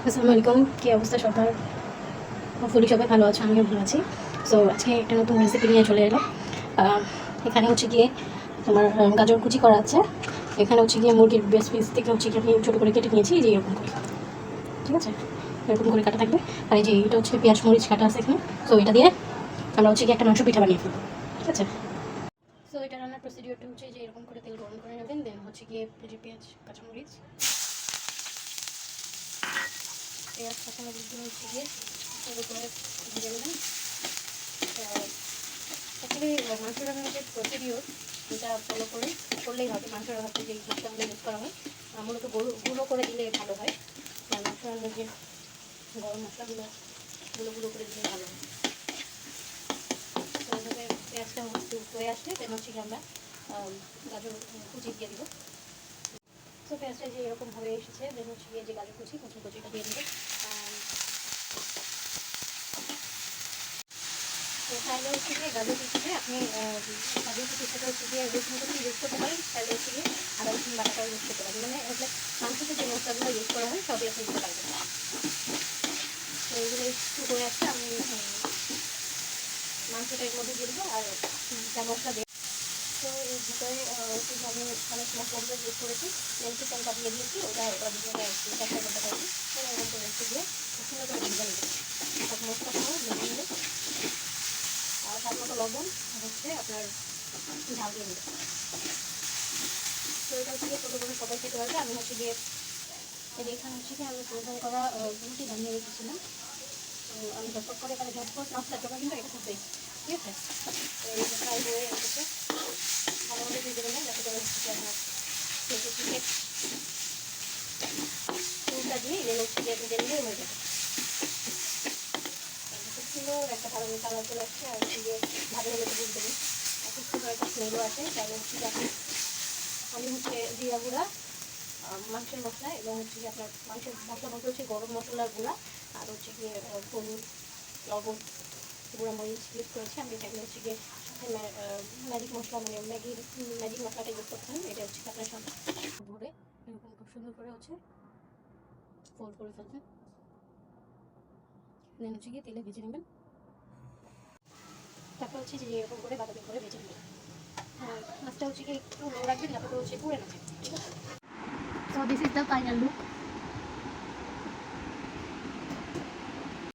আসসালামু আলাইকুম, কী অবস্থা সবার? হোপফুলি সবাই ভালো আছে, আমিও ভালো আছি। সো আজকে একটা নতুন রেসিপি নিয়ে চলে এলাম। এখানে হচ্ছে গিয়ে তোমার গাজর কুচি করা আছে। এখানে হচ্ছে গিয়ে মুরগির বেস্ট পিস থেকে হচ্ছে গিয়ে আমি ছোটো করে কেটে নিয়েছি, এই যে এরকম করে, ঠিক আছে? এরকম করে কাটা থাকবে। আর এই যে এটা হচ্ছে পেঁয়াজ মরিচ কাটা আছে এখানে। সো এটা দিয়ে আমরা হচ্ছে গিয়ে একটা মাংস পিঠা বানিয়ে ফেলবো, ঠিক আছে? সো এটা রান্নার প্রসিডিওরটা হচ্ছে যে এরকম করে তেল গরম করে নেবেন, দেন হচ্ছে গিয়ে যে পেঁয়াজ কাঁচামরিচ কাঁচামরিচগুলো হচ্ছে গিয়ে সুন্দর করে ভেজে নেবেন। অ্যাকচুয়ালি মাংস রান্নার যে প্রসিডিওর এটা ফলো করলেই হবে। মাংস রান্নাতে যে মশলাগুলো ইউজ করা হয় মূলত গুঁড়ো করে দিলে ভালো হয়। আর মাংস রান্নার যে গরম মশলাগুলো গুঁড়ো গুঁড়ো করে দিলে ভালো হয়। তো এইভাবে পেঁয়াজটা হয়ে আসলে দেন হচ্ছে কি আমরা গাজর কুচি দিয়ে দিব। তো পেঁয়াজটা যে এরকমভাবে এসেছে দেন হচ্ছে গিয়ে যে গাজর কুচিটা দিয়ে দেবো। তো চাইলে হচ্ছে গিয়ে গাজর কুচিতে আপনি গাজর কুচির সাথে হচ্ছে গিয়ে রসুন কুচি ইউজ করতে পারেন, চাইলে হচ্ছে গিয়ে আদা রসুন বাটাটাও ইউজ করতে পারেন। মানে আসলে মাংসতে যে মশলাগুলো ইউজ করা হয় সবই আপনি দিতে পারবেন। তো এগুলো একটু করে আসলে আমি মাংসটা এর মধ্যে দিয়ে দেবো আর যা মশলা দেবো। তো এর ভিতরে আমি অনেক মশলাগুলো ইউজ করেছি। মেন চিকেনটা দিয়ে দিয়েছি, ওটা ভিডিওটা চেষ্টা করতে পারছি। তো এরকম করে রেখে দিয়ে সুন্দর করে ভেজে নেবে সব মশলা সহ ভেজে নেবে। আর তার মতো লবণ হচ্ছে আপনার ঝাল দিয়ে নেবে। তো এটা হচ্ছে গিয়ে ছোটো করে সবাই খেতে পারবে। আমি হচ্ছে গিয়ে এখানে হচ্ছে গিয়ে আমি ফ্রোজেন করা রুটি বানিয়ে রেখেছিলাম। তো আমি ঝটপট করে এখানে ঝটপট নাস্তার জন্য কিন্তু এটা খুব বেস্ট, ঠিক আছে? তো এই যে ফ্রাই হয়ে এসেছে, ভালোভাবে ভেজে নেবেন যাতে করে হচ্ছে আপনার চিকেন চুলটা দিয়ে এগুলো হচ্ছে গিয়ে ভেজে নিলে হয়ে যাবে। খুব সুন্দর একটা ভালো কালার চলে আসছে। আর হচ্ছে গিয়ে ভালো হলে তো বুঝতে দিন খুব সুন্দর একটা স্মেলও আছে। তাহলে হচ্ছে গিয়ে আমি হচ্ছে জিরা গুঁড়া, মাংসের মশলা এবং হচ্ছে গিয়ে আপনার মাংসের মশলা বলতে হচ্ছে গরম মশলার গুঁড়া আর হচ্ছে গিয়ে হলুদ, লবণ, গুঁড়া মরিচ ইউজ করেছি। আমি এটাকে হচ্ছে গিয়ে সাথে ম্যাজিক মশলা মানে ম্যাজিক মশলাটা ইউজ করতে হয়। এটা হচ্ছে আপনার সাথে ভরে এরকম খুব সুন্দর করে হচ্ছে ফোল্ড করে ফেলবেন, দেন হচ্ছে গিয়ে তেলে ভেজে নেবেন। তারপর হচ্ছে যে এরকম করে বাদামি করে ভেজে নেবেন। মাছটা হচ্ছে গিয়ে একটু লো রাখবেন যাতে করে হচ্ছে পুড়ে না যায়, ঠিক আছে? So this is the final look.